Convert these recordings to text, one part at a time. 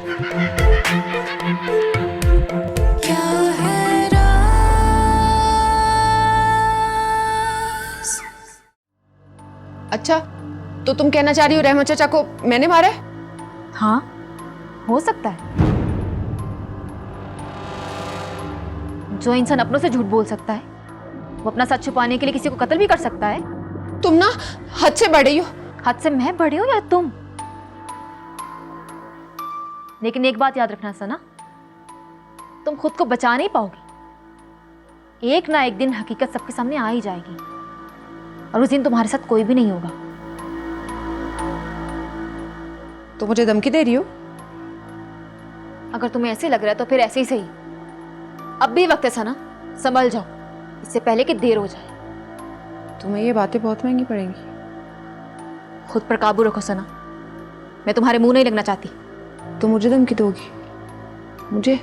क्या है राज? अच्छा, तो तुम कहना चाह रही हो रहमत चाचा को मैंने मारा है? हाँ, हो सकता है। जो इंसान अपनों से झूठ बोल सकता है वो अपना सच छुपाने के लिए किसी को कत्ल भी कर सकता है। तुम ना हद से बढ़ रही हो। हद से मैं बड़ी हूं या तुम? लेकिन एक बात याद रखना सना, तुम खुद को बचा नहीं पाओगी। एक ना एक दिन हकीकत सबके सामने आ ही जाएगी और उस दिन तुम्हारे साथ कोई भी नहीं होगा। तो मुझे धमकी दे रही हो? अगर तुम्हें ऐसे लग रहा है तो फिर ऐसे ही सही। अब भी वक्त है सना, संभल जाओ इससे पहले कि देर हो जाए। तुम्हें ये बातें बहुत महंगी पड़ेंगी। खुद पर काबू रखो सना, मैं तुम्हारे मुंह नहीं लगना चाहती। तो मुझे धमकी दोगी? मुझे?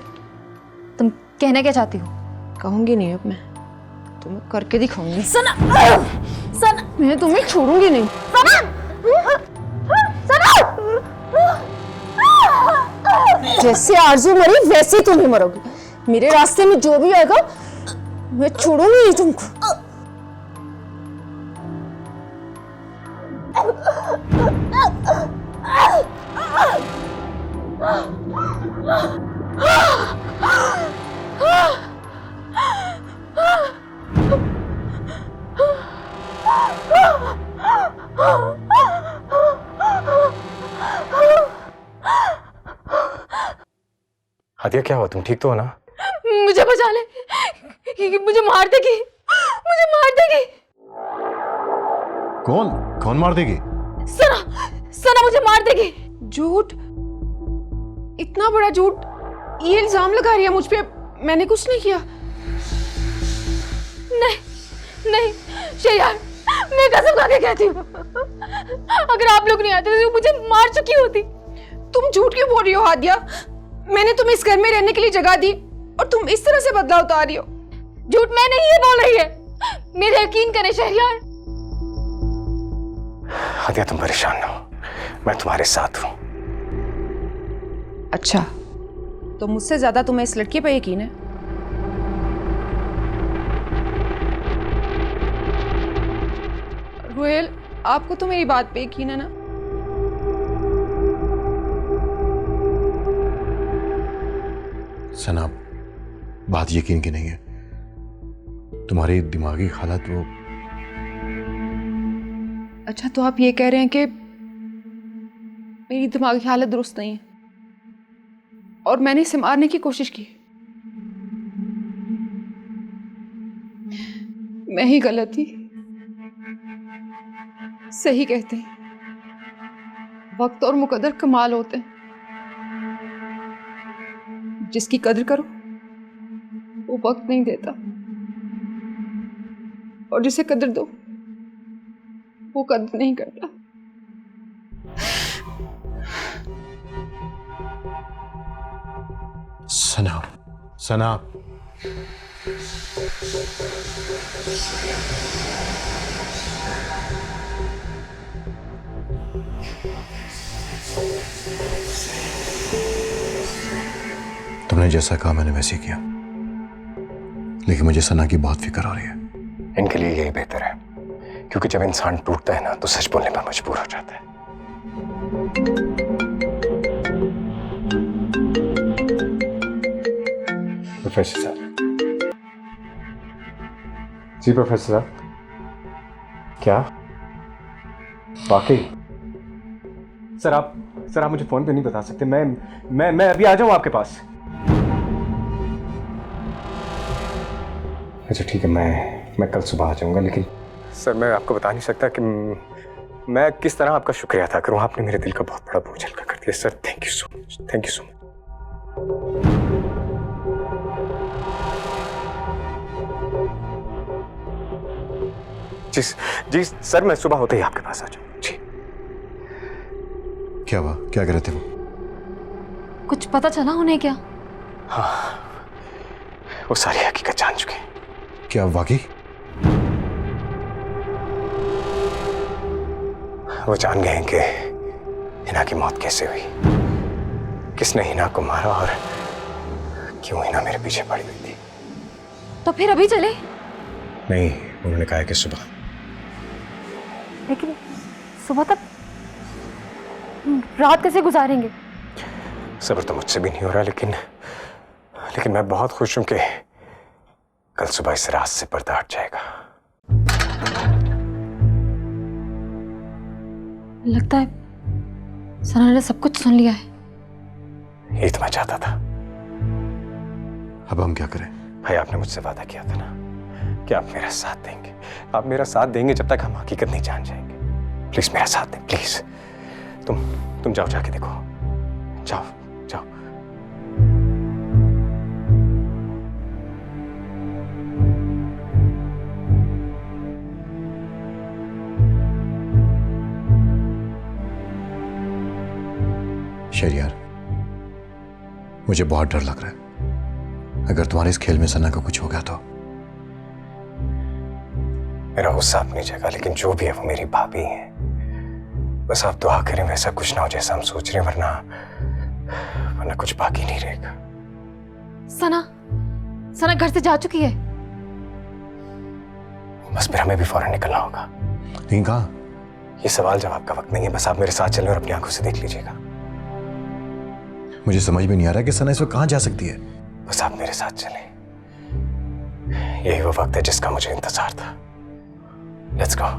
तुम कहना क्या चाहती हो? कहूंगी नहीं अब मैं, तुम्हें करके दिखाऊंगी। सना, सना, मैं तुम्हें छोड़ूंगी नहीं। सना, सना। जैसे आरज़ू मरी वैसे ही तुम भी मरोगी। मेरे रास्ते में जो भी आएगा मैं छोड़ूंगी नहीं तुमको। हादिया, क्या हुआ? तुम ठीक तो हो ना? मुझे बचा ले, मुझे मार देगी, मुझे मार देगी। कौन कौन मार देगी? सना, सना मुझे मार देगी। झूठ, इतना बड़ा झूठ, ये इल्जाम लगा रही है मुझ पे। मैंने कुछ नहीं किया। नहीं नहीं शहरयार, मैं कसम खा के कहती हूँ, अगर आप लोग नहीं आते तो मुझे मार चुकी होती। तुम झूठ क्यों बोल रही हो हादिया? मैंने तुम्हें इस घर में रहने के लिए जगह दी और तुम इस तरह से बदला उतार रही हो। झूठ मैं नहीं, ये बोल रही है। मेरे यकीन करें शहरयार। हादिया, तुम परेशान ना हो, मैं तुम्हारे साथ हूं। अच्छा, तो मुझसे ज्यादा तुम्हें इस लड़की पे यकीन है? रोहेल, आपको तो मेरी बात पे यकीन है ना? सना, बात यकीन की नहीं है। तुम्हारी दिमागी हालत वो। अच्छा, तो आप ये कह रहे हैं कि मेरी दिमागी हालत दुरुस्त नहीं है और मैंने इसे मारने की कोशिश की? मैं ही गलत थी। सही कहते हैं, वक्त और मुकद्दर कमाल होते हैं। जिसकी कदर करो वो वक्त नहीं देता, और जिसे कदर दो वो कदर नहीं करता। सना, सना, तुमने जैसा कहा मैंने वैसे ही किया, लेकिन मुझे सना की बहुत फिक्र हो रही है। इनके लिए यही बेहतर है, क्योंकि जब इंसान टूटता है ना तो सच बोलने पर मजबूर हो जाता है। प्रोफेसर साहब। जी प्रोफेसर साहब। क्या वाकई? सर आप मुझे फोन पे नहीं बता सकते? मैं अभी आ जाऊं आपके पास? अच्छा ठीक है, मैं कल सुबह आ जाऊंगा। लेकिन सर मैं आपको बता नहीं सकता कि मैं किस तरह आपका शुक्रिया अदा करूं। आपने मेरे दिल का बहुत बड़ा बोझ हल्का कर दिया sir. Thank you so much, thank you so much. जी सर, मैं सुबह होते ही आपके पास आ जाऊं। जी। क्या हुआ? क्या कह रहे थे वो? कुछ पता चला उन्हें क्या? हाँ, वो सारी हकीकत जान चुके हैं। क्या वाकई? वो जान गए हैं कि हिना की मौत कैसे हुई, किसने हिना को मारा और क्यों हिना मेरे पीछे पड़ी हुई थी? तो फिर अभी चले? नहीं, उन्होंने कहा कि सुबह। लेकिन सुबह तक रात कैसे गुजारेंगे? सब्र तो मुझसे भी नहीं हो रहा, लेकिन मैं बहुत खुश हूं कि कल सुबह इस रात से पर्दा हट जाएगा। लगता है सना ने सब कुछ सुन लिया है। यही तो मैं चाहता था। अब हम क्या करें? भाई, आपने मुझसे वादा किया था ना कि आप मेरा साथ देंगे। आप मेरा साथ देंगे जब तक हम हकीकत नहीं जान जाएंगे। प्लीज मेरा साथ दें, प्लीज। तुम जाओ, जाके देखो। जाओ जाओ। शहरयार, मुझे बहुत डर लग रहा है। अगर तुम्हारे इस खेल में सना का कुछ हो गया तो? मेरा गुस्सा अपनी जगह, लेकिन जो भी है वो मेरी भाभी है। बस आप दुआ करें वैसा कुछ ना हो जैसा हम सोच रहे हैं, वरना कुछ बाकी नहीं रहेगा। सना घर से जा चुकी है। बस फिर हमें भी फौरन निकलना होगा। लेकिन कहाँ? ये सवाल जवाब का वक्त नहीं है। बस आप मेरे साथ चलें और अपनी आंखों से देख लीजिएगा। मुझे समझ में नहीं आ रहा कि सना इस वक्त कहाँ जा सकती है। बस आप मेरे साथ चलें। यही वो वक्त है जिसका मुझे इंतजार था। Let's go.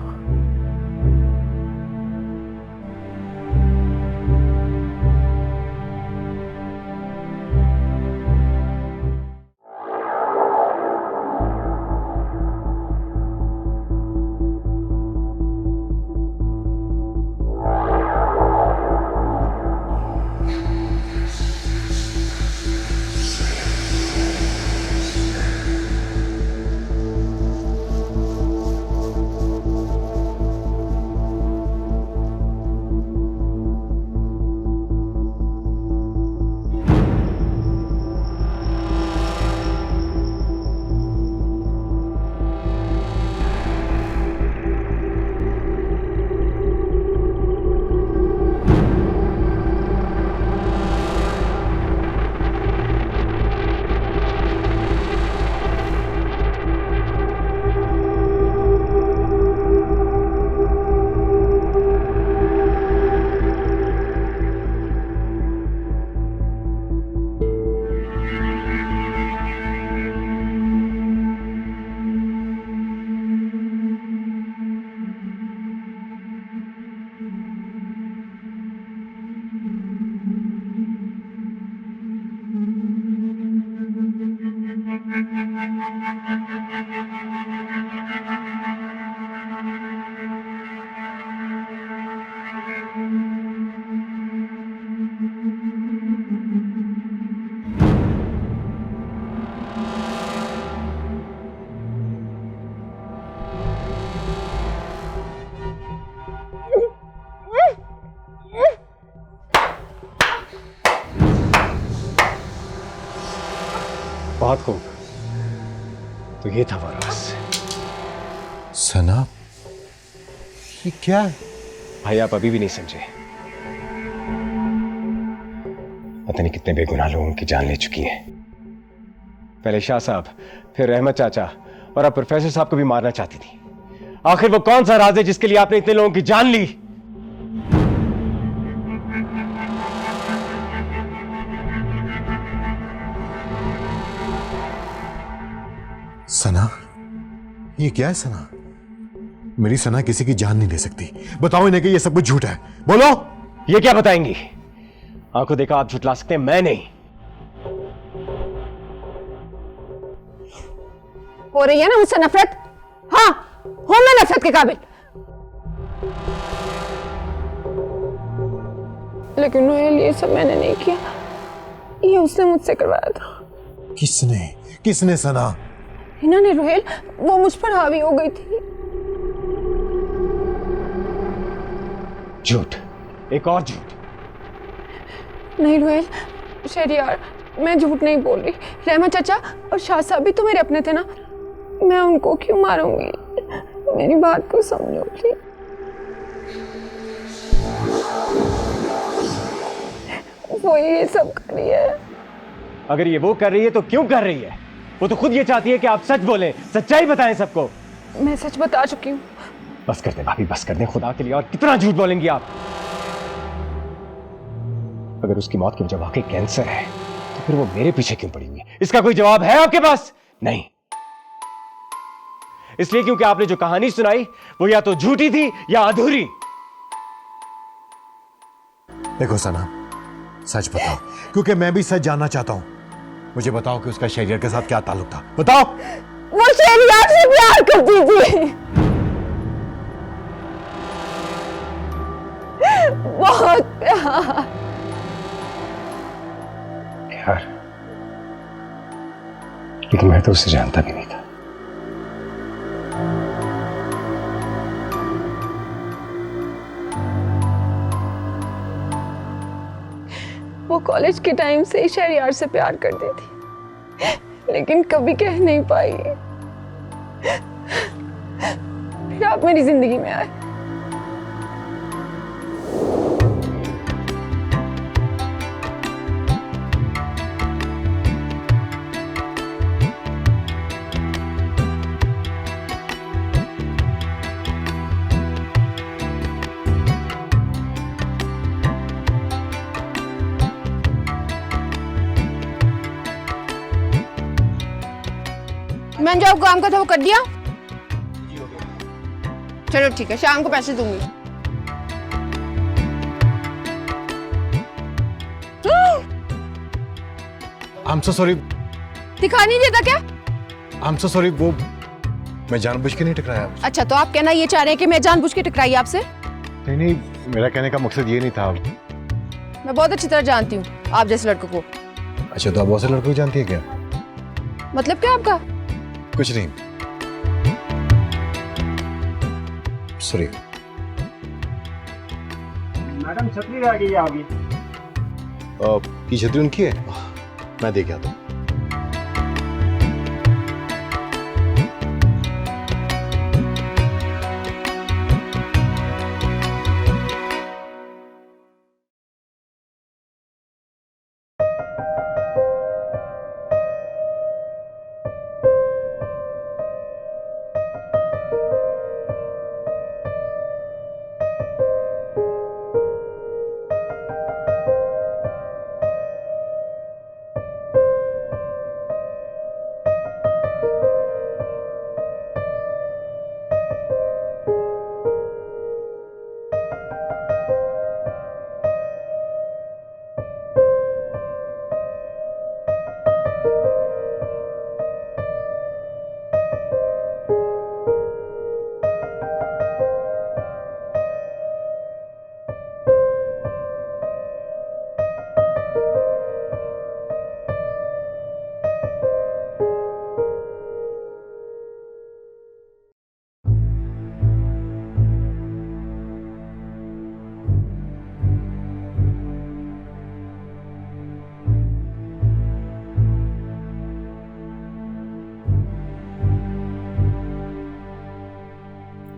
बहुत खूब। तो ये था वो राज। सना, ये क्या है? भाई, आप अभी भी नहीं समझे। पता नहीं कितने बेगुनाह लोगों की जान ले चुकी है। पहले शाह साहब, फिर रहमत चाचा, और अब प्रोफेसर साहब को भी मारना चाहती थी। आखिर वो कौन सा राज है जिसके लिए आपने इतने लोगों की जान ली? सना, ये क्या है सना? मेरी सना किसी की जान नहीं ले सकती। बताओ इन्हें कि ये सब कुछ झूठ है। बोलो। ये क्या बताएंगी? आंखों देखा आप झुटला सकते हैं, मैं नहीं। हो रही है ना मुझसे नफरत? हाँ, हूं मैं नफरत के काबिल। लेकिन नोएल, ये सब मैंने नहीं किया। ये उसने मुझसे करवाया था। किसने सना? हिना ने रोहेल, वो मुझ पर हावी हो गई थी। झूठ, एक और झूठ। नहीं रोहेल, शहरयार, मैं झूठ नहीं बोल रही। रहमत चाचा और शाह साहब भी तो मेरे अपने थे ना। मैं उनको क्यों मारूंगी? मेरी बात को समझो प्लीज। वो ये सब कर रही है। अगर ये वो कर रही है तो क्यों कर रही है? वो तो खुद ये चाहती है कि आप सच बोलें, सच्चाई बताएं सबको। मैं सच बता चुकी हूँ। बस कर दें भाभी, बस कर दें खुदा के लिए। और कितना झूठ बोलेंगी आप? अगर उसकी मौत की वजह वाकई कैंसर है तो फिर वो मेरे पीछे क्यों पड़ी हुई है? इसका कोई जवाब है आपके पास? नहीं। इसलिए क्योंकि आपने जो कहानी सुनाई वो या तो झूठी थी या अधूरी। देखो सना, सच बताओ, क्योंकि मैं भी सच जानना चाहता हूं। मुझे बताओ कि उसका शहरियार के साथ क्या ताल्लुक था, बताओ। वो शहरियार से प्यार करती थी, बहुत प्यार। यार, लेकिन मैं तो उसे जानता भी नहीं था। वो कॉलेज के टाइम से ही शहरियार से प्यार करती थी, लेकिन कभी कह नहीं पाई। फिर आप मेरी जिंदगी में आए। मैंने जो काम का था वो कर दिया। चलो ठीक है, शाम को पैसे दूंगी। I'm so sorry, दिखा नहीं देता क्या? I'm so sorry, वो मैं जानबूझ के नहीं टकराया। अच्छा, तो आप कहना ये चाह रहे हैं कि मैं जानबूझ के टकराई आपसे? नहीं नहीं, मेरा कहने का मकसद ये नहीं था। मैं बहुत अच्छी तरह जानती हूँ आप जैसे लड़कों को। अच्छा, तो आप बहुत से लड़कों को जानती है क्या? मतलब क्या आपका? कुछ नहीं, सॉरी। मैडम छतरी रह गई आगे। की छतरी उनकी है, मैं देख आता हूँ।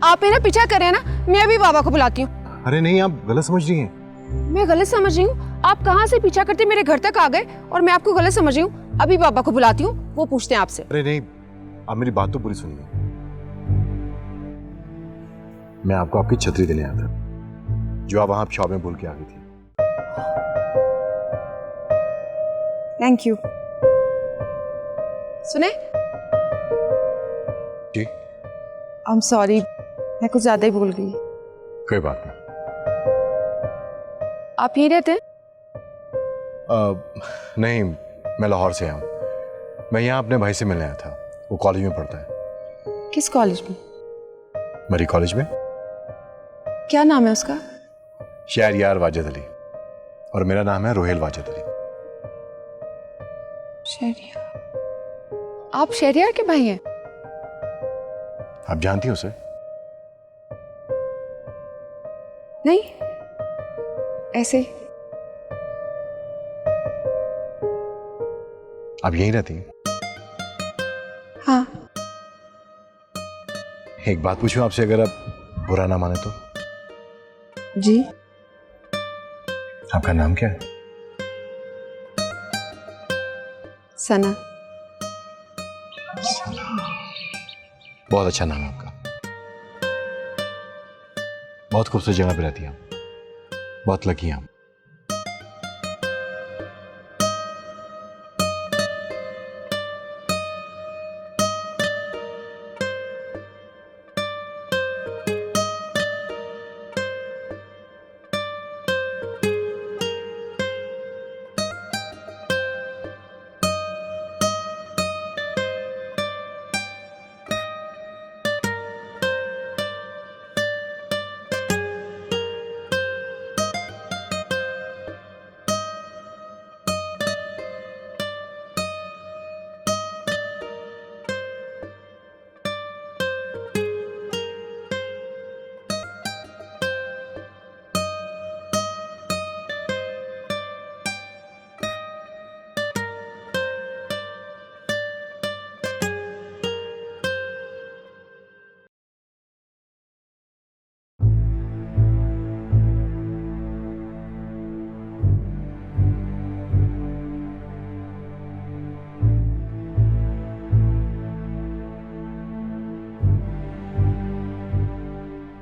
आप मेरा पीछा कर रहे हैं ना, मैं अभी बाबा को बुलाती हूँ। अरे नहीं, आप गलत समझ रही हैं। मैं गलत समझ रही हूँ? आप कहाँ से पीछा करते मेरे घर तक आ गए और मैं आपको गलत समझ रही हूँ। अभी बाबा को बुलाती हूँ, वो पूछते हैं आपसे। अरे नहीं, आप मेरी बात तो पूरी सुनिए। मैं आपको आपकी छतरी देने आया था, जो आप वहां शॉप में भूल के आ गई थी। Thank you. सुने? जी? आई एम सॉरी, मैं कुछ ज्यादा ही भूल गई। कोई बात नहीं। आप यहीं रहते हैं? नहीं, मैं लाहौर से आया हूँ। मैं यहाँ अपने भाई से मिलने आया था, वो कॉलेज में पढ़ता है। किस कॉलेज में? मरी कॉलेज में। क्या नाम है उसका? शहरियार वाजिद अली, और मेरा नाम है रोहेल वाजिद अली। शहरियार? आप शहरियार के भाई हैं? आप जानती हो उसे? नहीं, ऐसे ही। आप यहीं रहती हैं? हाँ। एक बात पूछूं आपसे, अगर आप बुरा ना माने तो? जी। आपका नाम क्या है? सना। बहुत अच्छा नाम है आपका। बहुत खूबसूरत जगह पे रहती हैं आप, बहुत लकी हैं आप।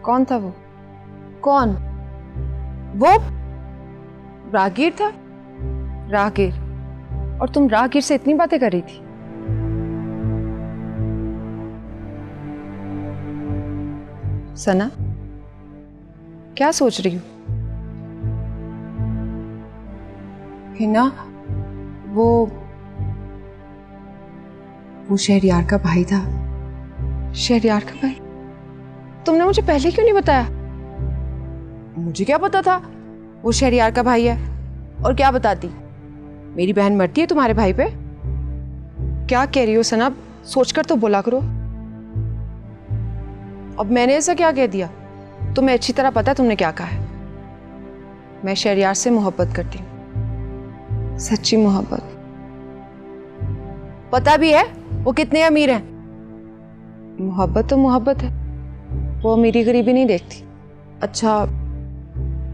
कौन था वो? कौन? वो राहगीर था? राहगीर? और तुम राहगीर से इतनी बातें कर रही थी? सना, क्या सोच रही हो? हिना, वो शहरयार का भाई था। शहरयार का भाई? तुमने मुझे पहले क्यों नहीं बताया? मुझे क्या पता था वो शहरयार का भाई है? और क्या बताती, मेरी बहन मरती है तुम्हारे भाई पे? क्या कह रही हो सना? सोचकर तो बोला करो। अब मैंने ऐसा क्या कह दिया? तुम्हें अच्छी तरह पता है तुमने क्या कहा है। मैं शहरयार से मोहब्बत करती हूँ, सच्ची मोहब्बत। पता भी है वो कितने अमीर हैं। मोहब्बत तो मोहब्बत है, वो मेरी गरीबी नहीं देखती। अच्छा,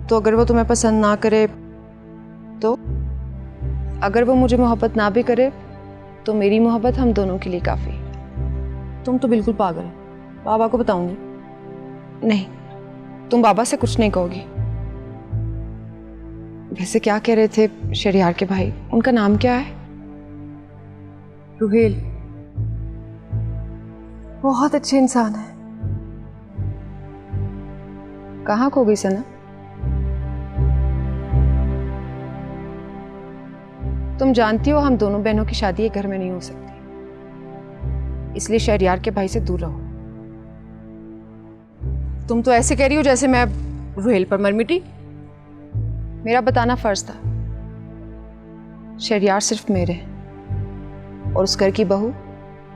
तो अगर वो तुम्हें पसंद ना करे तो? अगर वो मुझे मोहब्बत ना भी करे तो मेरी मोहब्बत हम दोनों के लिए काफी है। तुम तो बिल्कुल पागल हो। बाबा को बताऊंगी। नहीं, तुम बाबा से कुछ नहीं कहोगी। वैसे क्या कह रहे थे शहरयार के भाई? उनका नाम क्या है? रुहेल। बहुत अच्छे इंसान है। कहाँ खो गई सना? तुम जानती हो हम दोनों बहनों की शादी एक घर में नहीं हो सकती, इसलिए शहरयार के भाई से दूर रहो। तुम तो ऐसे कह रही हो जैसे मैं रुहेल पर मर मिटी। मेरा बताना फर्ज था। शहरयार सिर्फ मेरे हैं और उस घर की बहू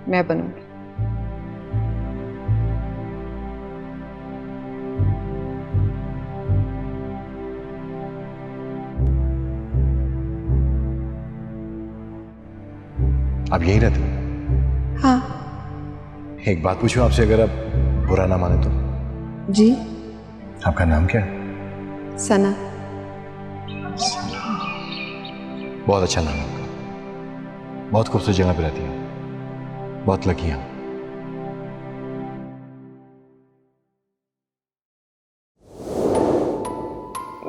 मैं बनूंगी। आप यही रहते हो? हाँ। एक बात पूछूं आपसे, अगर आप बुरा ना माने तो? जी। आपका नाम क्या है? सना। बहुत अच्छा नाम है आपका। बहुत खूबसूरत जगह पे रहती हैं, बहुत लकी हैं।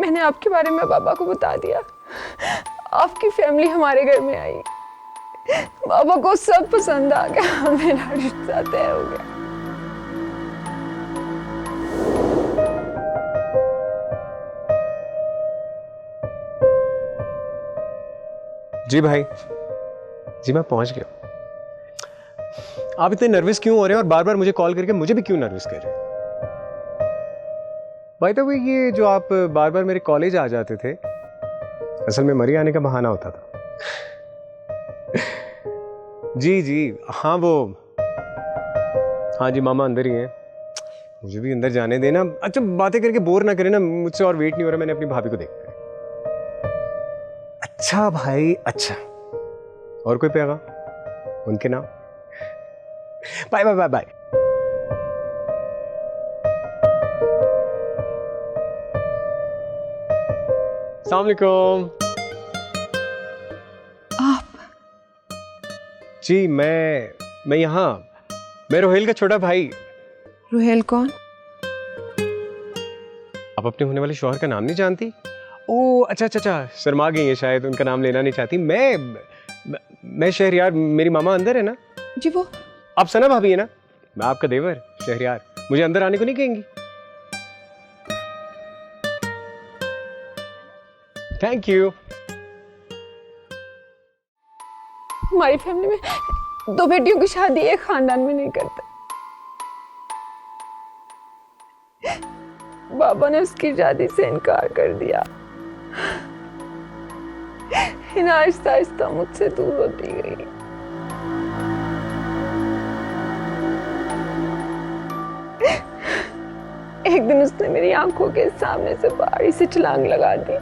मैंने आपके बारे में बाबा को बता दिया। आपकी फैमिली हमारे घर में आई, बाबा को सब पसंद आ गया, मेरा रिश्ता तय हो गया। जी भाई, जी मैं पहुंच गया। आप इतने नर्वस क्यों हो रहे हैं और बार बार मुझे कॉल करके मुझे भी क्यों नर्वस कर रहे हैं? बाय द वे, ये जो आप बार बार मेरे कॉलेज आ जाते थे, असल में मरी आने का बहाना होता था। जी जी, हाँ वो, हाँ जी मामा अंदर ही हैं। मुझे भी अंदर जाने देना। अच्छा, बातें करके बोर ना करें ना, मुझसे और वेट नहीं हो रहा, मैंने अपनी भाभी को देखना है। अच्छा भाई, अच्छा। और कोई पैगाम उनके नाम? Bye bye bye bye. अस्सलाम वालेकुम। आप जी मैं यहाँ, मैं रोहेल का छोटा भाई। रुहेल कौन? आप अपने होने वाले शौहर का नाम नहीं जानती? ओह अच्छा, शर्मा गई है शायद, उनका नाम लेना नहीं चाहती। मैं शहरयार, मेरी मामा अंदर है ना। जी वो आप सना भाभी है ना? मैं आपका देवर शहरयार, मुझे अंदर आने को नहीं कहेंगी? Thank you. हमारी फैमिली में 2 बेटियों की शादी एक खानदान में नहीं करते। बाबा ने उसकी शादी से इनकार कर दिया। हिना आहिस्ता आहिस्ता मुझसे दूर होती गई। एक दिन उसने मेरी आंखों के सामने से पहाड़ी से छलांग लगा दी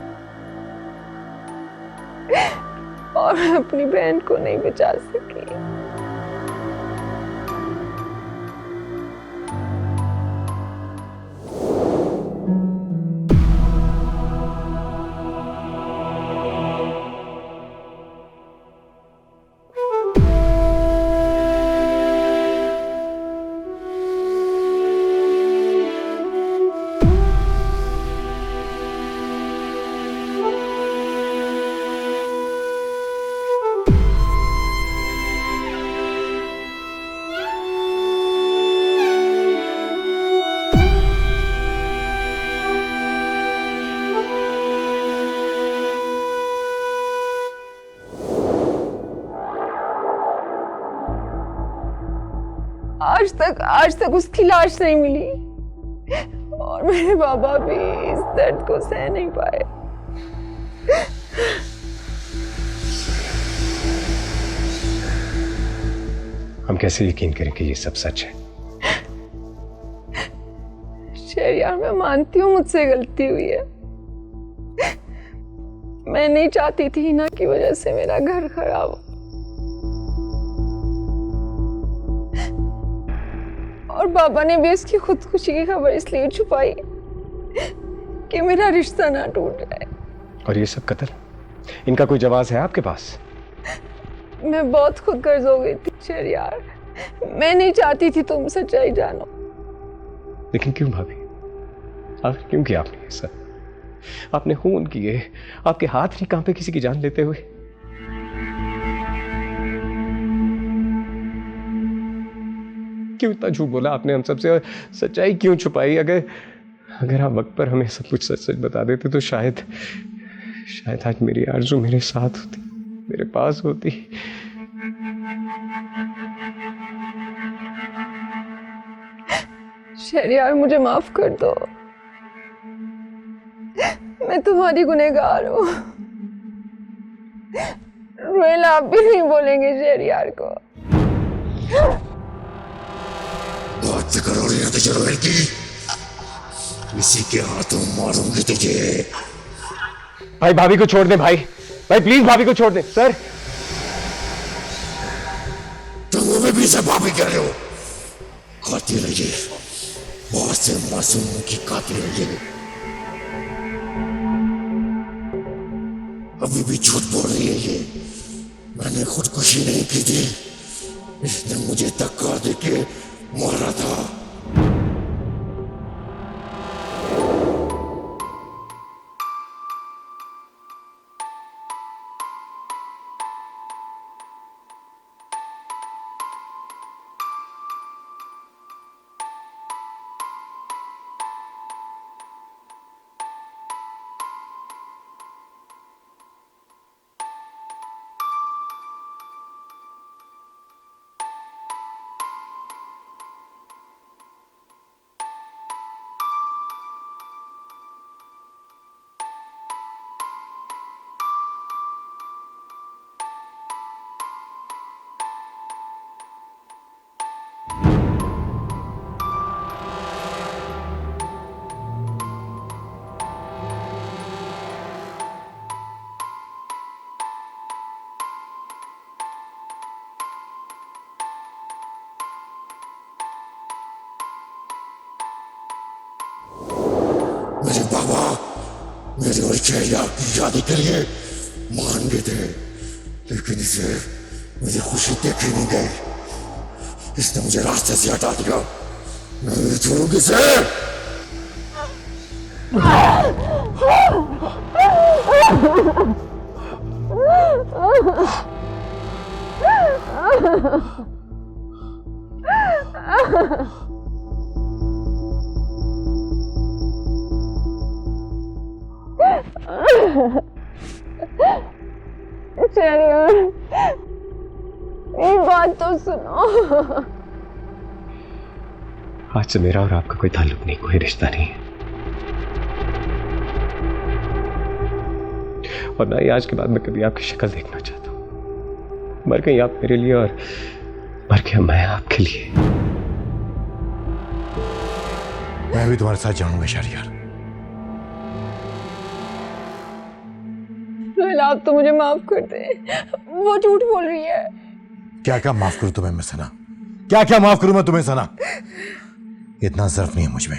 और मैं अपनी बहन को नहीं बचा सकी। आज तक उसकी लाश नहीं मिली और मेरे बाबा भी इस दर्द को सह नहीं पाए। हम कैसे यकीन करें कि ये सब सच है? शहरयार, मैं मानती हूँ मुझसे गलती हुई है। मैं नहीं चाहती थी हिना की वजह से मेरा घर खराब हो। और बाबा ने भी इसकी खुदकुशी की खबर इसलिए छुपाई कि मेरा रिश्ता ना टूट जाए। और ये सब कत्ल, इनका कोई जवाब है आपके पास? मैं बहुत खुदगर्ज हो गई थी शहरयार। मैं नहीं चाहती थी तुम सच्चाई जानो। लेकिन क्यों भाभी, आखिर क्यों किया आपने ये सब? आपने खून किए, आपके हाथ नहीं कांपे किसी की जान लेते हुए। क्यों इतना झूठ बोला आपने हम सबसे, और सच्चाई क्यों छुपाई? अगर आप वक्त पर हमें सब कुछ सच सच बता देते तो शायद आज मेरी आरज़ू मेरे साथ होती, मेरे पास होती। शहरयार, मुझे माफ कर दो। मैं तुम्हारी गुनहगार हूँ। रोहेल, आप भी नहीं बोलेंगे शहरयार को? बात करो रोहेल की, इसी के हाथों मारूंगी तुझे। भाई भाभी को छोड़ दे, भाई प्लीज भाभी को छोड़ दे। सर, तुम हमें भी सब भाभी कर रहे हो। खाती रहिए, बहुत से मासूम की खाती रहिए। अभी भी झूठ बोल रही है ये। मैंने खुदकुशी नहीं की थी, इसने मुझे धक्का देके मारा था। मेरे बाबा मेरे और शहरयार की शादी के लिए मान गए थे, लेकिन इसे मुझे खुशी देखी नहीं गई, इसने मुझे रास्ते से हटा दिया। मैं नहीं छोड़ूंगी इसे। शहरयार, एक बात तो सुनो। आज से मेरा और आपका कोई ताल्लुक नहीं, कोई रिश्ता नहीं है, और ना ही आज के बाद मैं कभी आपकी शक्ल देखना चाहता हूं। मर गई आप मेरे लिए और मर गया मैं आपके लिए। मैं भी तुम्हारे साथ जाऊंगा शहरयार। रोहिल, आप तो मुझे माफ कर दे, वो झूठ बोल रही है। क्या क्या माफ करूं तुम्हें मैं सना, क्या क्या माफ करूं मैं तुम्हें सना। इतना ज़र्फ नहीं है मुझ में।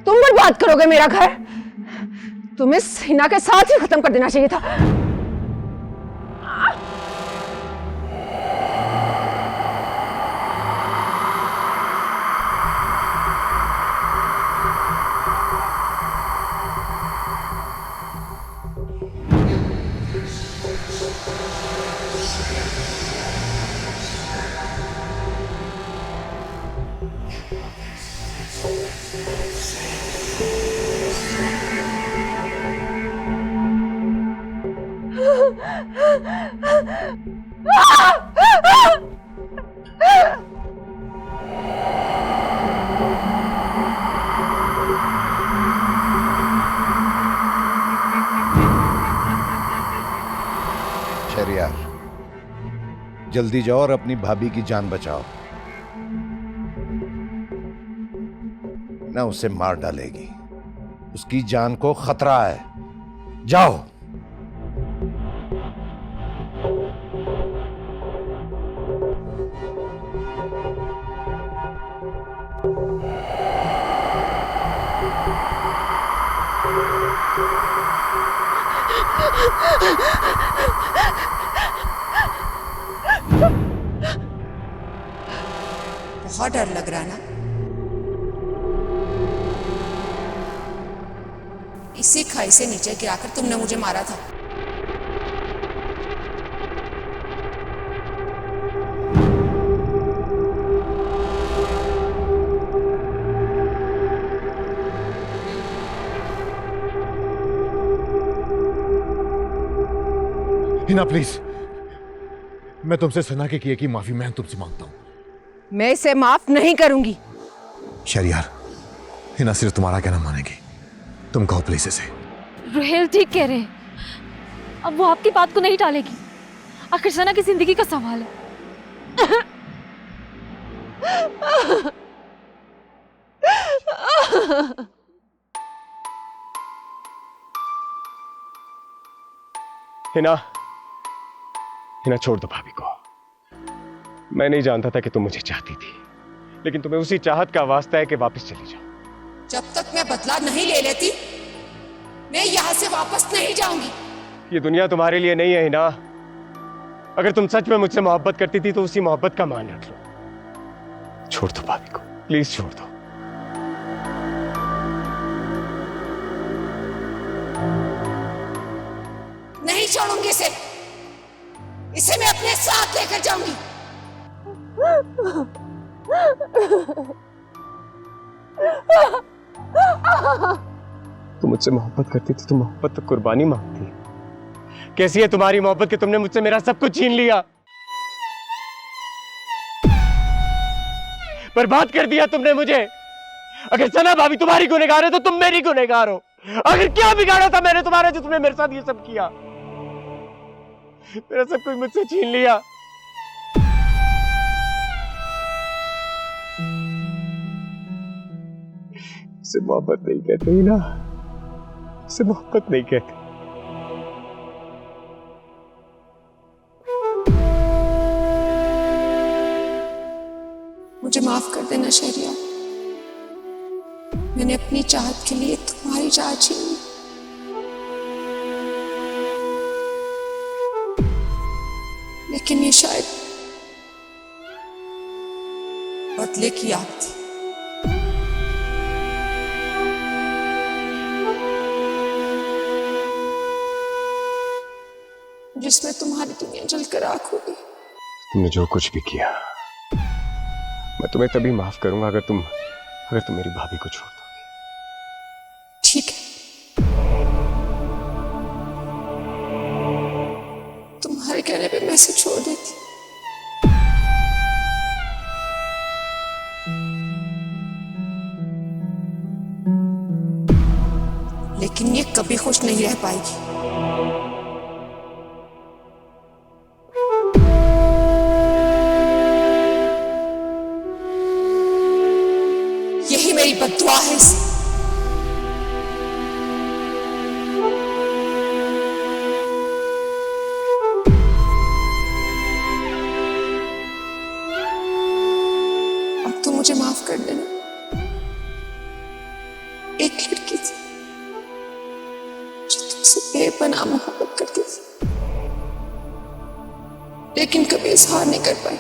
तुम बर्बाद करोगे मेरा घर। तुम्हें हिना के साथ ही खत्म कर देना चाहिए था। शहरयार, जल्दी जाओ और अपनी भाभी की जान बचाओ, ना उसे मार डालेगी। उसकी जान को खतरा है। जाओ। बहुत डर लग रहा है ना? इसी खाई से नीचे गिराकर तुमने मुझे मारा था। हिना प्लीज, मैं तुमसे सना के किए की माफी मैं तुमसे मांगता हूं। मैं इसे माफ नहीं करूंगी। शहरयार, हिना सिर्फ तुम्हारा कहना मानेगी। तुम कहो प्लीज इसे। रोहेल ठीक कह रहे हैं, अब वो आपकी बात को नहीं टालेगी। आखिर सना की जिंदगी का सवाल है। हिना, हिना छोड़ दो भाभी को। मैं नहीं जानता था कि तुम मुझे चाहती थी, लेकिन तुम्हें उसी चाहत का वास्ता है कि वापस चली जाओ। जब तक मैं बदला नहीं ले लेती, मैं यहां से वापस नहीं जाऊंगी। ये दुनिया तुम्हारे लिए नहीं है हिना। अगर तुम सच में मुझसे मोहब्बत करती थी तो उसी मोहब्बत का मान रख लो। छोड़ दो भाभी को, प्लीज छोड़ दो। नहीं छोड़ूंगी इसे। इसे मैं अपने साथ लेकर जाऊंगी। तुम मुझसे मोहब्बत करती थी तो मोहब्बत तो कुर्बानी मांगती है। कैसी है तुम्हारी मोहब्बत कि तुमने मुझसे मेरा सब कुछ छीन लिया, बर्बाद कर दिया तुमने मुझे। अगर सना भाभी तुम्हारी गुनहगार है तो तुम मेरी गुनहगार हो। अगर क्या बिगाड़ा था मैंने तुम्हारा जो तुमने मेरे साथ ये सब किया? मेरा सब कुछ मुझसे छीन लिया। इसे मोहब्बत नहीं कहते ही ना, इसे मोहब्बत नहीं कहते। मुझे माफ कर देना शहरयार। मैंने अपनी चाहत के लिए तुम्हारी चाहत छीन ली। लेकिन ये शायद बदले की आग थी। जिसमें तुम्हारी दुनिया जलकर राख हो गई। तुमने जो कुछ भी किया, मैं तुम्हें तभी माफ करूंगा अगर तुम मेरी भाभी को छोड़ दोगे। ठीक है, तुम्हारे कहने पे मैं इसे छोड़ देती। लेकिन ये कभी खुश नहीं रह पाएगी। यही मेरी बद्दुआ है इसे। अब तो मुझे माफ कर देना। एक लड़की थी जो तुमसे बेपनाह मोहब्बत करती थी, लेकिन कभी इजहार नहीं कर पाई।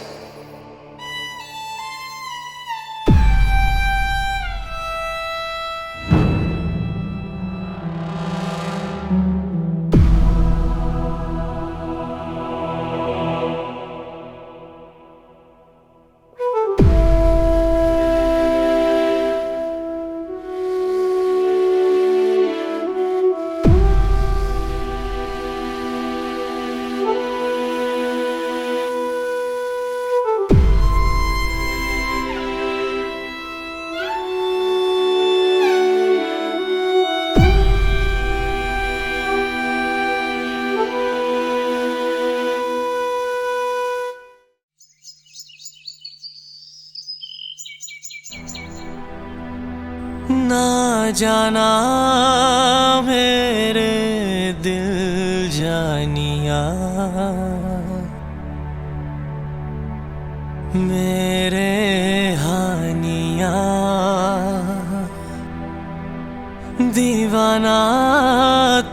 ना जाना मेरे दिल जानिया, मेरे हानिया, दीवाना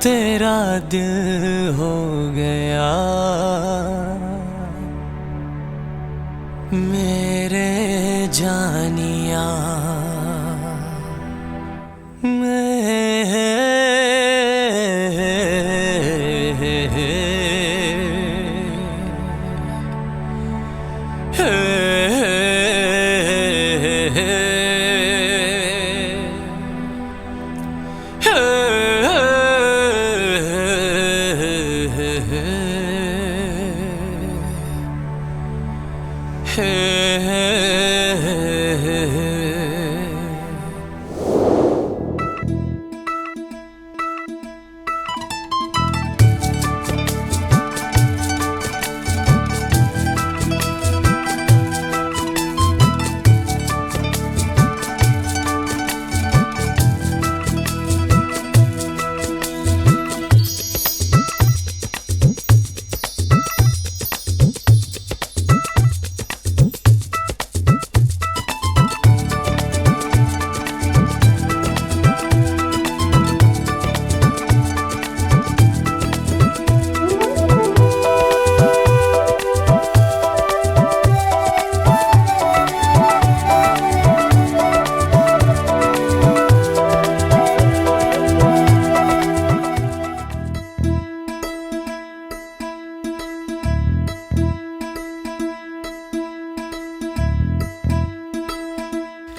तेरा दिल हो गया, मेरे जानिया।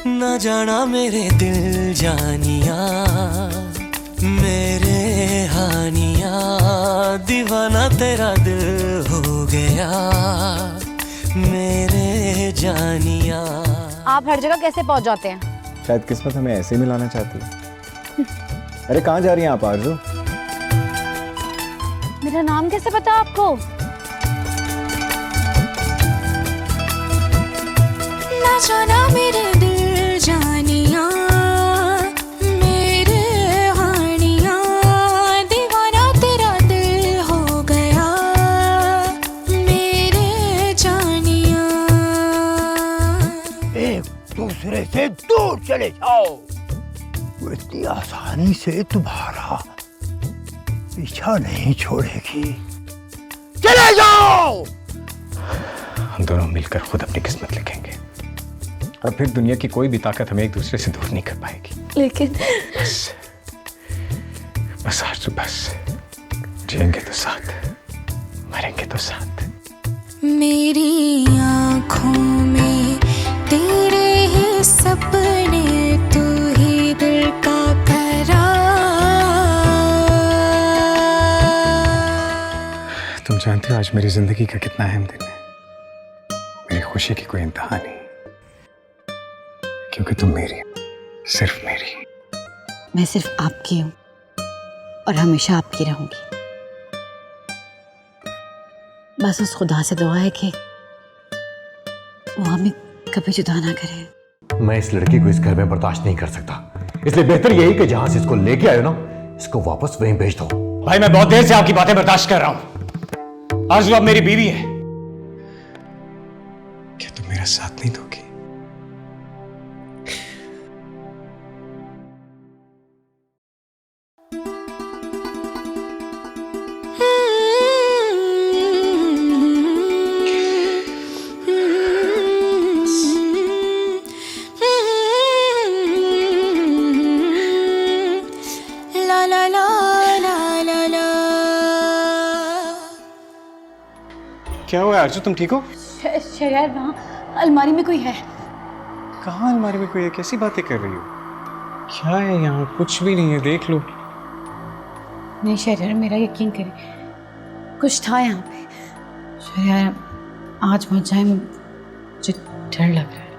ना जाना मेरे दिल जानिया, मेरे हानिया, दीवाना तेरा दिल हो गया, मेरे जानिया। आप हर जगह कैसे पहुंच जाते हैं? शायद किस्मत हमें ऐसे मिलाना चाहती है। अरे कहाँ जा रही हैं आप आरज़ू? मेरा नाम कैसे पता आपको? ना जाना मेरे दिल जानिया, मेरे हानिया, दीवाना तेरा दिल हो गया, मेरे जानिया। एक दूसरे से दूर चले जाओ, वो इतनी आसानी से तुम्हारा पीछा नहीं छोड़ेगी। चले जाओ। हम दोनों मिलकर खुद अपनी किस्मत लिखेंगे और फिर दुनिया की कोई भी ताकत हमें एक दूसरे से दूर नहीं कर पाएगी। लेकिन बस आरज़ू, बस जिएंगे तो साथ, मरेंगे तो साथ। मेरी आँखों में तेरे ही सपने, तू ही दिल का करार। तुम जानते हो आज मेरी जिंदगी का कितना अहम दिन है। मेरी खुशी की कोई इंतहा नहीं, क्योंकि तुम मेरी हो, सिर्फ मेरी। मैं सिर्फ आपकी हूँ और हमेशा आपकी रहूंगी। बस उस खुदा से दुआ है कि वो हमें कभी जुदा ना करे। मैं इस लड़की को इस घर में बर्दाश्त नहीं कर सकता, इसलिए बेहतर यही कि जहां से इसको लेके आए हो ना, इसको वापस वहीं भेज दो। भाई मैं बहुत देर से आपकी बातें बर्दाश्त कर रहा हूं। आरज़ू अब मेरी बीवी है, क्या तुम मेरा साथ नहीं दोगी? ला ला ला ला ला ला। क्या हुआ आरज़ू, तुम ठीक हो? शहर वहाँ अलमारी में कोई है। कहाँ अलमारी में कोई है? कैसी बातें कर रही हो? क्या है यहाँ? कुछ भी नहीं है, देख लो। नहीं शहर, मेरा यकीन करे, कुछ था यहाँ पे। शहर आज पहुँच जाए, मुझे डर लग रहा है।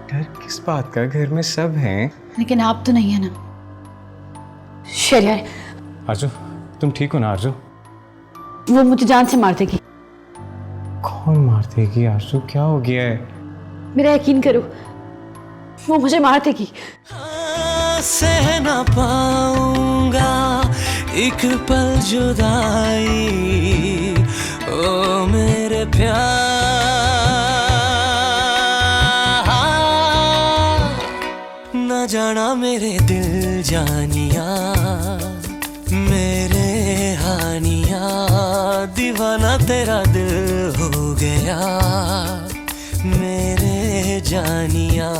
डर किस बात का? घर में सब हैं। लेकिन आप तो नहीं है ना शहर। आरज़ू तुम ठीक हो ना? आरज़ू वो मुझे जान से मार देगी। कौन मार देगी आरज़ू? क्या हो गया है? मेरा यकीन करो, वो मुझे मार देगी। सह ना पाऊंगा एक पल जुदाई, ओ मेरे प्यार। न जाना मेरे दिल जानिया, मेरे हानिया, दीवाना तेरा दिल हो गया, मेरे जानिया।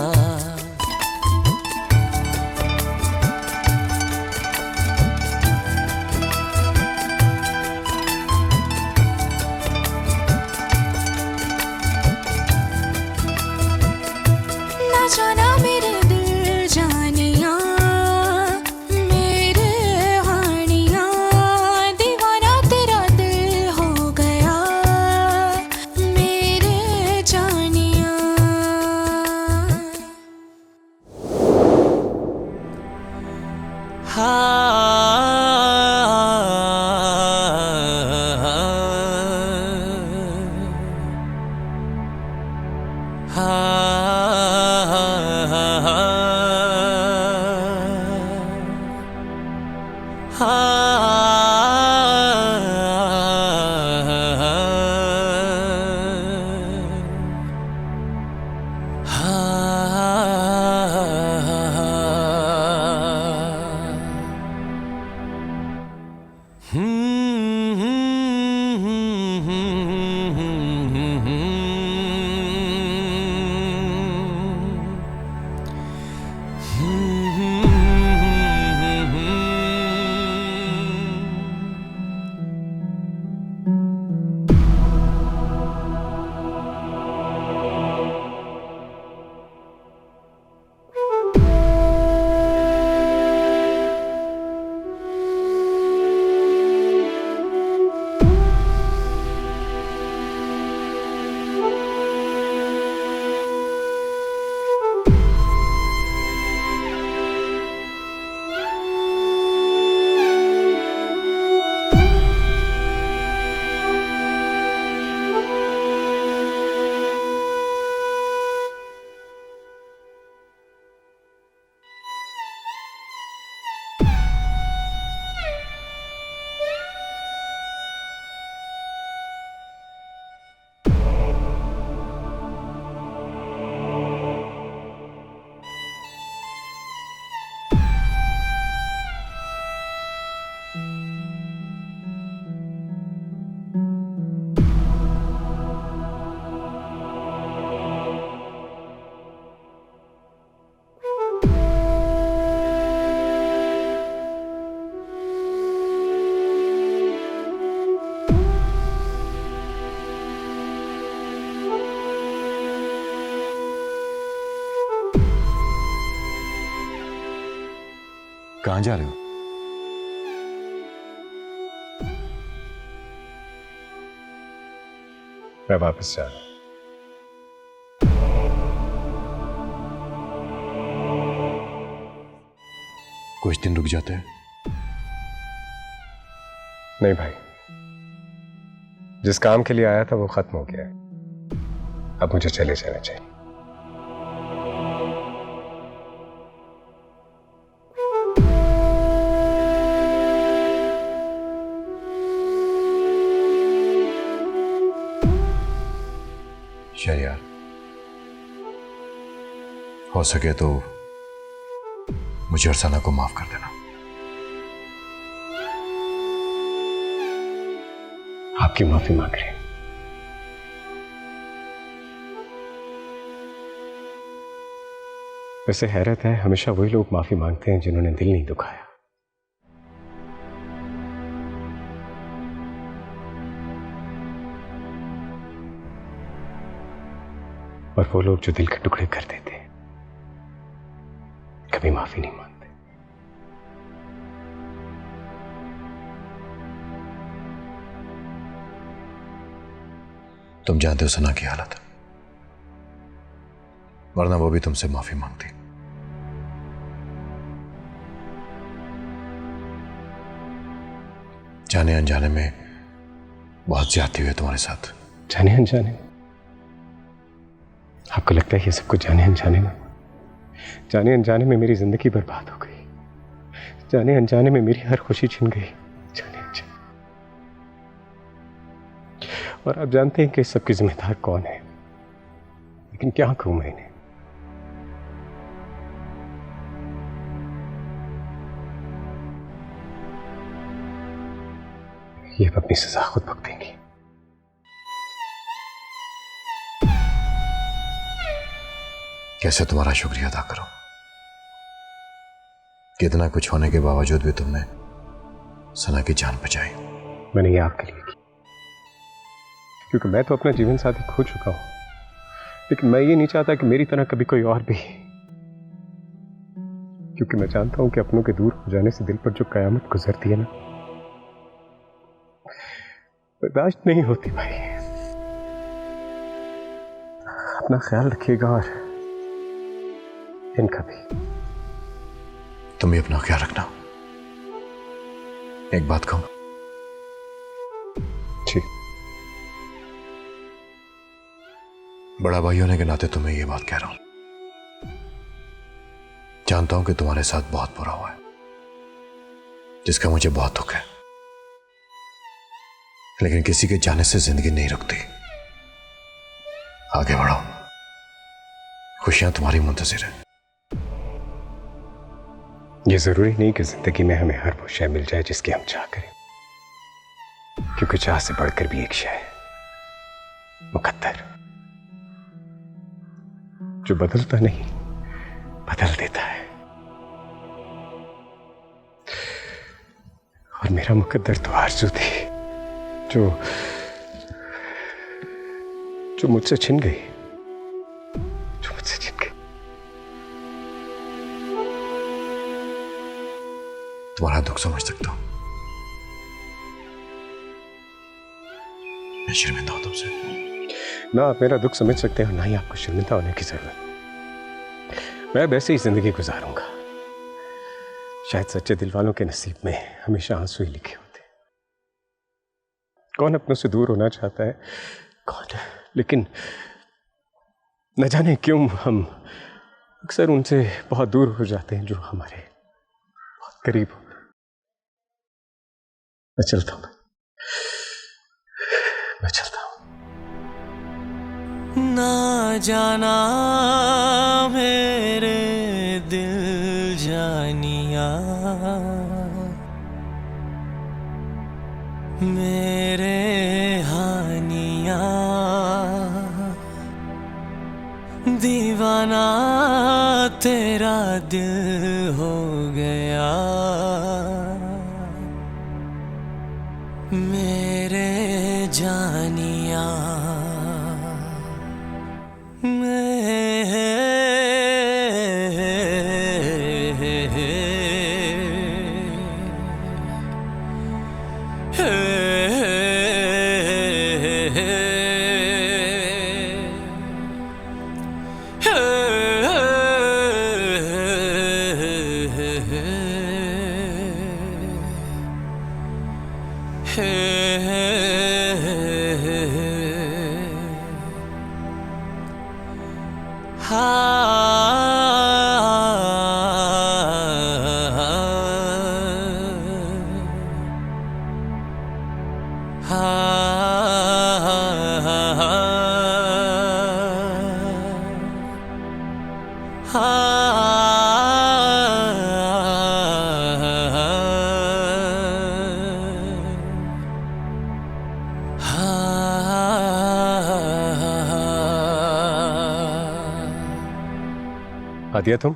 ना जाना मेरे दिल जानिया, मेरे हानिया, दीवाना तेरा दिल हो गया, मेरे जानिया। हा कहां जा रहे हो? मैं वापस जा रहा हूं। कुछ दिन रुक जाते हैं। नहीं भाई, जिस काम के लिए आया था वो खत्म हो गया है। अब मुझे चले जाना चाहिए। शहरयार, हो सके तो मुझे और सना को माफ कर देना। आपकी माफी मांग रहे हैं। वैसे हैरत है, हमेशा वही लोग माफी मांगते हैं जिन्होंने दिल नहीं दुखाया। और वो लोग जो दिल के टुकड़े कर देते हैं कभी माफी नहीं मांगते। तुम जानते हो सना की हालत, वरना वो भी तुमसे माफी मांगती। जाने अनजाने में बहुत ज्यादती हुई है तुम्हारे साथ। जाने अनजाने में? आपको लगता है ये सब कुछ जाने अनजाने में? जाने अनजाने में मेरी जिंदगी बर्बाद हो गई। जाने अनजाने में मेरी हर खुशी छिन गई। जाने अनजाने। और आप जानते हैं कि इस सब की जिम्मेदार कौन है, लेकिन क्या कहूं मैं इन्हें। ये अब अपनी सजा खुद भुगतेंगी। कैसे तुम्हारा शुक्रिया अदा करूं? कितना कुछ होने के बावजूद भी तुमने सना की जान बचाई। मैंने ये आपके लिए की, क्योंकि मैं तो अपना जीवन साथी खो चुका हूं, लेकिन मैं ये नहीं चाहता कि मेरी तरह कभी कोई और भी, क्योंकि मैं जानता हूं कि अपनों के दूर हो जाने से दिल पर जो कयामत गुजरती है ना, बर्दाश्त नहीं होती। भाई अपना ख्याल रखिएगा और इनका भी। तुम भी अपना ख्याल रखना। एक बात कहूं? जी। बड़ा भाई होने के नाते तुम्हें यह बात कह रहा हूं। जानता हूं कि तुम्हारे साथ बहुत बुरा हुआ है, जिसका मुझे बहुत दुख है, लेकिन किसी के जाने से जिंदगी नहीं रुकती। आगे बढ़ो, खुशियां तुम्हारी मुंतजिर है। ये जरूरी नहीं कि जिंदगी में हमें हर वो शय मिल जाए जिसकी हम चाह करें, क्योंकि चाह से बढ़कर भी एक शय है, मुकद्दर, जो बदलता नहीं बदल देता है। और मेरा मुकद्दर तो आरज़ू थी जो मुझसे छिन गई, जो मुझसे छिन गई। तुम्हारा दुख समझ सकता हूं। मैं शर्मिंदा हूं तुमसे। ना आप मेरा दुख समझ सकते हैं, ना ही आपको शर्मिंदा होने की जरूरत। मैं वैसे ही जिंदगी गुजारूंगा। शायद सच्चे दिल वालों के नसीब में हमेशा आंसू ही लिखे होते। कौन अपनों से दूर होना चाहता है, कौन, लेकिन न जाने क्यों हम अक्सर उनसे बहुत दूर हो जाते हैं जो हमारे बहुत करीब हो। मैं चलता हूं, मैं चलता हूं। ना जाना मेरे दिल जानिया, मेरे हानिया, दीवाना तेरा दिल हो गया, मेरे जानिया। हादिया तुम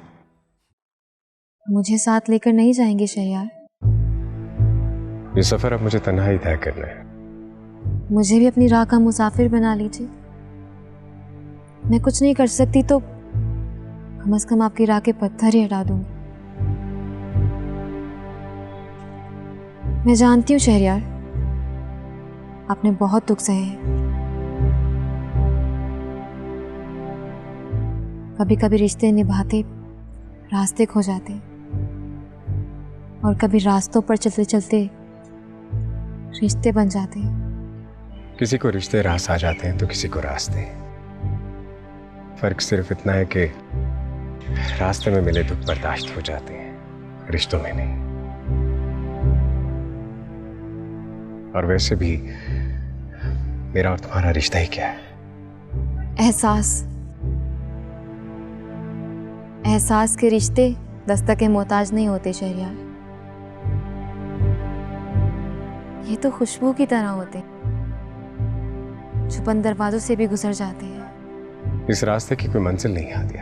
मुझे साथ लेकर नहीं जाएंगे शहरयार? ये सफर अब मुझे तन्हा ही तय करना है। मुझे भी अपनी राह का मुसाफिर बना लीजिए। मैं कुछ नहीं कर सकती तो कम से कम आपकी राह के पत्थर ही हटा दूंगी। मैं जानती हूँ शहरयार, आपने बहुत दुख सहे हैं। कभी कभी रिश्ते निभाते रास्ते खो जाते और कभी रास्तों पर चलते चलते रिश्ते बन जाते हैं। किसी को रिश्ते रास आ जाते हैं तो किसी को रास्ते। फर्क सिर्फ इतना है कि रास्ते में मिले दुख बर्दाश्त हो जाते हैं, रिश्तों में नहीं। और वैसे भी मेरा और तुम्हारा रिश्ता ही क्या है? एहसास के रिश्ते दस्तक के मोहताज नहीं होते शहरयार। ये तो खुशबू की तरह होते, जो बंद दरवाजों से भी गुजर जाते हैं। इस रास्ते की कोई मंजिल नहीं आती,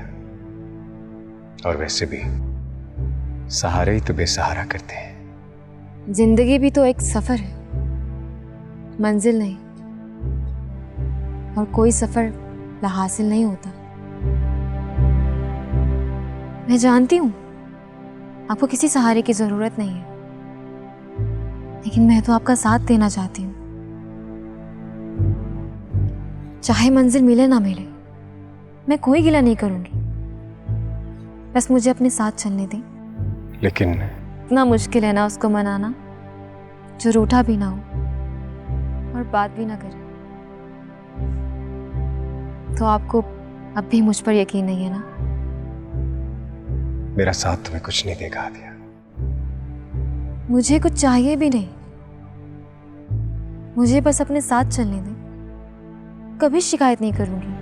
और वैसे भी सहारे ही तो बेसहारा करते हैं। जिंदगी भी तो एक सफर है, मंजिल नहीं। और कोई सफर लाहासिल नहीं होता। मैं जानती हूं आपको किसी सहारे की जरूरत नहीं है, लेकिन मैं तो आपका साथ देना चाहती हूँ। चाहे मंजिल मिले ना मिले, मैं कोई गिला नहीं करूंगी। बस मुझे अपने साथ चलने दें। लेकिन इतना मुश्किल है ना उसको मनाना जो रूठा भी ना हो और बात भी ना करे। तो आपको अब भी मुझ पर यकीन नहीं है ना? मेरा साथ तुम्हें कुछ नहीं देगा हादिया। मुझे कुछ चाहिए भी नहीं, मुझे बस अपने साथ चलने दें। कभी शिकायत नहीं करूंगी।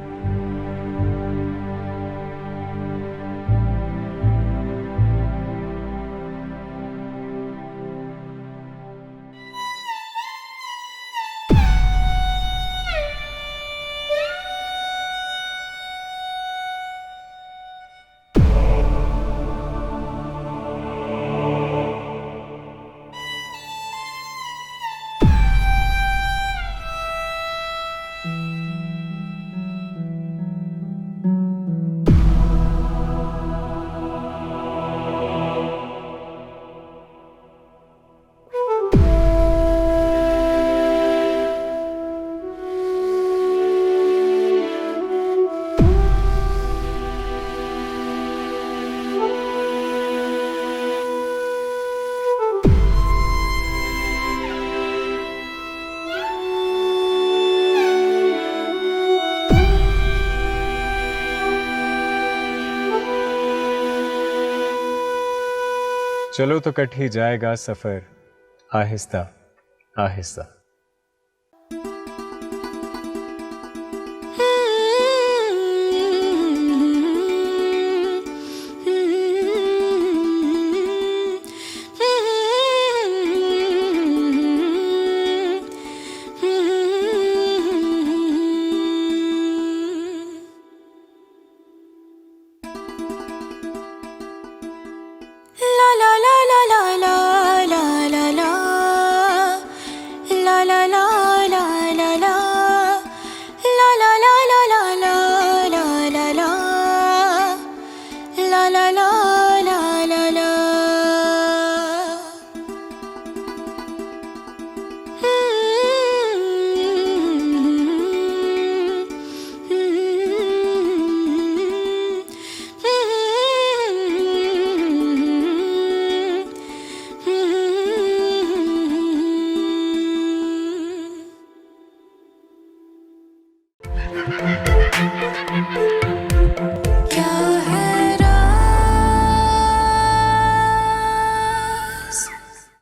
चलो तो कट ही जाएगा सफर आहिस्ता आहिस्ता।